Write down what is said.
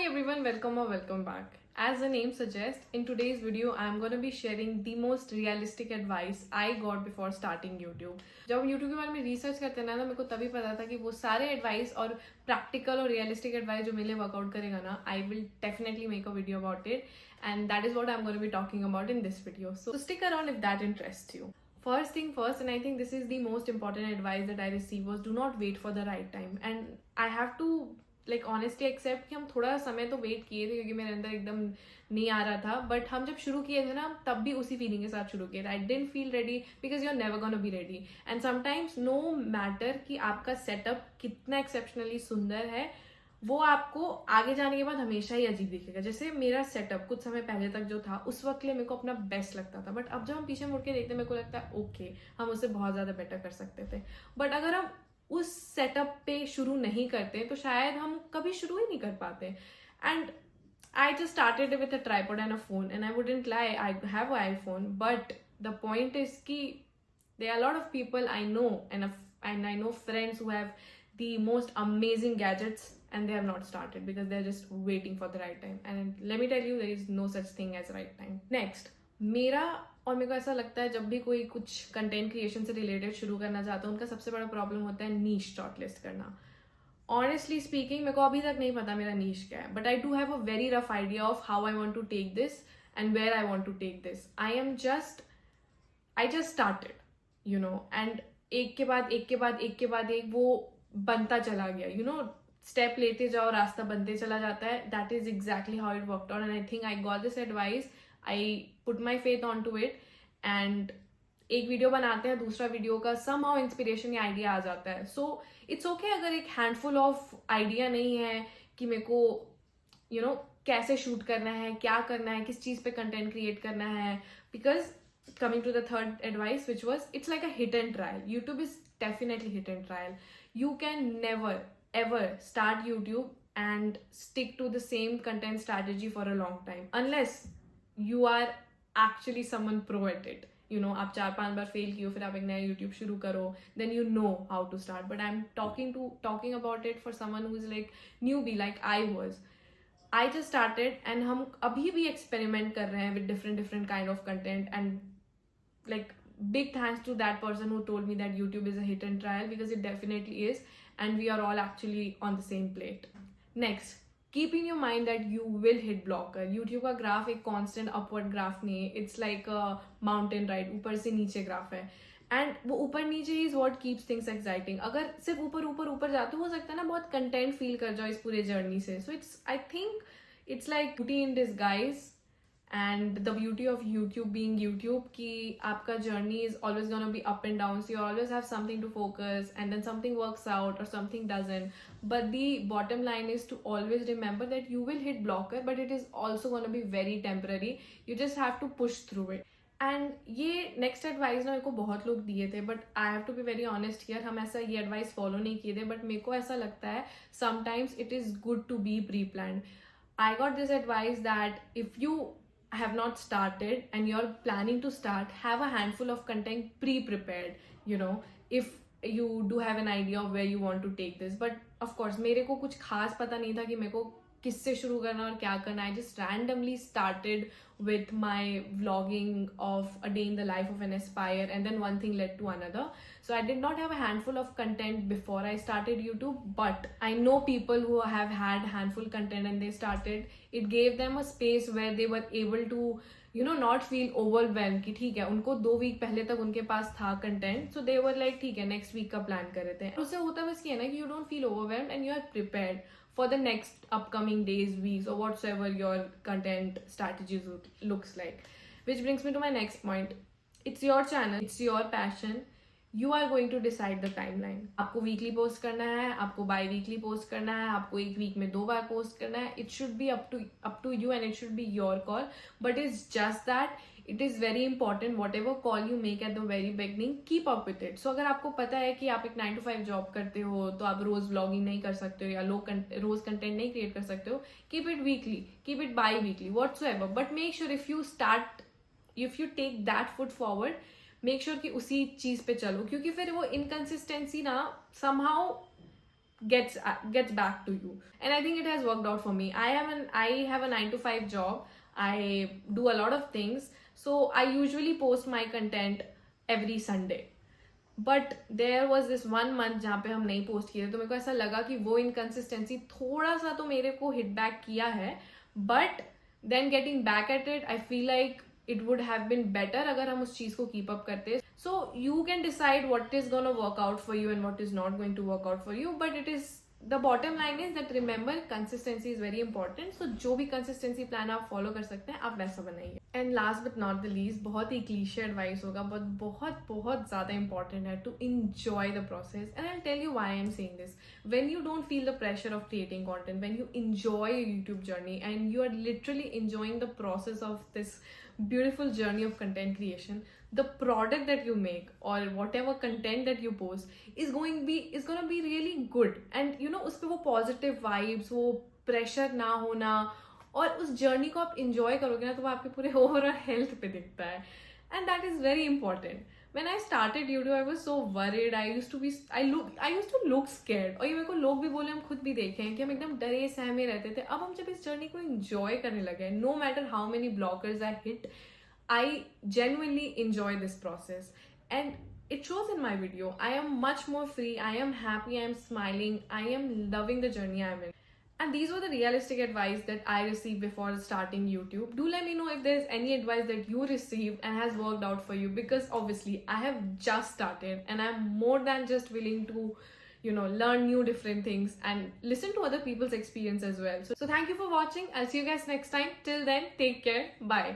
everyone, welcome or welcome back. As the name suggests, in today's video I am going to be sharing the most realistic advice I got before starting YouTube. जब हम YouTube के बारे में research करते हैं ना मेरे को तभी पता था कि वो सारे एडवाइस और प्रैक्टिकल और रियलिस्टिक एडवाइस जो मेरे लिए वर्कआउट करेगा ना, I will definitely make a video about it, and that is what I'm going to be talking about in this video. So stick around if that interests you. First thing first, and I think this is the most important advice that I received, was do not wait for the right time. And I have to honestly accept कि हम थोड़ा समय तो wait किए थे क्योंकि मेरे अंदर एकदम नहीं आ रहा था, बट हम जब शुरू किए थे ना तब भी उसी फीलिंग के साथ शुरू किए थे. I didn't feel ready because you are never gonna be ready. And sometimes no matter कि आपका सेटअप कितना एक्सेप्शनली सुंदर है, वो आपको आगे जाने के बाद हमेशा ही अजीब दिखेगा. जैसे मेरा सेटअप कुछ समय पहले तक जो था उस वक्त के लिए मेरे को अपना बेस्ट लगता था, बट अब जब हम पीछे मुड़ के देखते हैं मेरे को लगता है ओके हम उससे बहुत ज़्यादा बेटर कर सकते थे. बट अगर हम उस सेटअप पे शुरू नहीं करते तो शायद हम कभी शुरू ही नहीं कर पाते. And I just started with a tripod and a phone, and I wouldn't lie I have an iPhone, but the point is कि there are lot of people I know and I know friends who have the most amazing gadgets and they have not started because they're just waiting for the right time. And let me tell you, there is no such thing as right time. Next, मेरे को ऐसा लगता है जब भी कोई कुछ content creation से रिलेटेड शुरू करना चाहता है उनका सबसे बड़ा प्रॉब्लम होता है नीश शॉर्टलिस्ट करना. ऑनेस्टली स्पीकिंग मेरे को अभी तक नहीं पता मेरा नीश क्या है, but I do have a very rough idea of how I want to take this and where I want to take this. I just started you know, and एक के बाद एक वो बनता चला गया. यू नो, स्टेप लेते जाओ रास्ता बनते चला जाता है. That is exactly how it worked out, and I think I got this advice. I put my faith on to it, and एक वीडियो बनाते हैं, दूसरा वीडियो का समहाउ इंस्पिरेशन या आइडिया आ जाता है. सो इट्स ओके अगर एक हैंडफुल ऑफ आइडिया नहीं है कि मेरे को यू नो कैसे शूट करना है, क्या करना है, किस चीज़ पे कंटेंट क्रिएट करना है. Because coming to the third advice, which was it's like a hit and trial. YouTube is definitely hit and trial. You can never ever start YouTube and stick to the same content strategy for a long time unless you are actually someone pro at it. You know, आप 4-5 बार fail किए फिर आप एक नया YouTube शुरू करो, then you know how to start. But I'm talking about it for someone who is like newbie like I was. I just started and हम अभी भी experiment कर रहे हैं with different kind of content, and like big thanks to that person who told me that YouTube is a hit and trial, because it definitely is, and we are all actually on the same plate. Next, keep in your mind that you will hit blocker. YouTube का graph एक constant upward graph नहीं है. It's like a mountain ride, ऊपर से नीचे graph है, and वो ऊपर नीचे is what keeps things exciting. अगर सिर्फ ऊपर जाते हो सकता है ना बहुत कंटेंट फील कर जाओ इस पूरे जर्नी से. So it's I think it's like beauty in disguise, and the beauty of YouTube being YouTube कि आपका journey is always gonna be up and down, so you always have something to focus, and then something works out or something doesn't. But the bottom line is to always remember that you will hit blocker, but it is also gonna be very temporary. You just have to push through it. And ये next advice ना मेरे को बहुत लोग दिए थे, but I have to be very honest here, हम ऐसा ये एडवाइस फॉलो नहीं किए थे, बट मेरे को ऐसा लगता है sometimes it is good to be pre planned. I got this advice that if you have not started and you're planning to start, have a handful of content pre-prepared, you know, if you do have an idea of where you want to take this. But of course मेरे को कुछ खास पता नहीं था कि मेरे को किससे शुरू करना और क्या करना. I just randomly started with my vlogging of a day in the life of an aspire, and then one thing led to another. So I did not have a handful of content before I started YouTube, but I know people who have had handful content and they started. It gave them a space where they were able to you know not feel overwhelmed कि ठीक है उनको 2 week पहले तक उनके पास था content, so they were like ठीक है नेक्स्ट वीक का प्लान कर रहे थे. उससे होता बस ये ना कि you don't feel overwhelmed and you are prepared for the next upcoming days, weeks, or whatsoever your content strategies looks like. Which brings me to my next point. It's your channel, it's your passion. You are going to decide the timeline. आपको weekly post करना है, आपको by weekly post करना है, आपको एक week में 2 बार post करना है. It should be up to you and it should be your call. But it's just that it is very important, whatever call you make at the very beginning, keep up with it. So अगर आपको पता है कि आप एक 9 to 5 job करते हो तो आप रोज व्लॉगिंग नहीं कर सकते हो या रोज कंटेंट नहीं क्रिएट कर सकते हो, keep it weekly, keep it bi-weekly, whatsoever. But make sure if you take that foot forward, make sure कि उसी चीज पे चलो, क्योंकि फिर वो इनकंसिस्टेंसी ना somehow gets back to you. And I think it has worked out for me. I have a 9 to 5 job. I do a lot of things, so I usually post my content every Sunday. But there was this one month जहाँ पे हम नहीं post किए थे, तो मेरे को ऐसा लगा कि वो इनकन्सिस्टेंसी थोड़ा सा तो मेरे को हिट बैक किया है. But then getting back at it, I feel like it would have been better अगर हम उस चीज को कीप अप करते. So you can decide what is gonna work out for you and what is not going to work out for you. But it is the bottom line is that remember consistency is very important. So जो भी consistency plan आप follow कर सकते हैं आप वैसा बनाइए. And last but not the least, बहुत ही क्लीशे एडवाइस होगा बट बहुत बहुत ज्यादा इंपॉर्टेंट है, to enjoy the process. And I'll tell you why I'm saying this. When you don't feel the pressure of creating content, when you enjoy your YouTube journey and you are literally enjoying the process of this beautiful journey of content creation, the product that you make or whatever content that you post is going to be really good. And you know, उस पे वो positive vibes, वो pressure ना होना और उस journey को आप इंजॉय करोगे ना, तो वो आपके पूरे ओवरऑल हेल्थ पे दिखता है. And that is very important. When I started YouTube I was so worried. I used to look scared. और ये मेरे को लोग भी बोले, हम खुद भी देखे हैं कि हम एकदम डरे सहमे रहते थे. अब हम जब इस जर्नी को इंजॉय करने लगे, no matter how many blockers I hit, I genuinely enjoy this process, and it shows in my video. I am much more free, I am happy, I am smiling, I am loving the journey I'm in. And these were the realistic advice that I received before starting YouTube. Do let me know if there's any advice that you received and has worked out for you, because obviously I have just started and I'm more than just willing to, you know, learn new different things and listen to other people's experience as well. So thank you for watching. I'll see you guys next time. Till then, take care. Bye.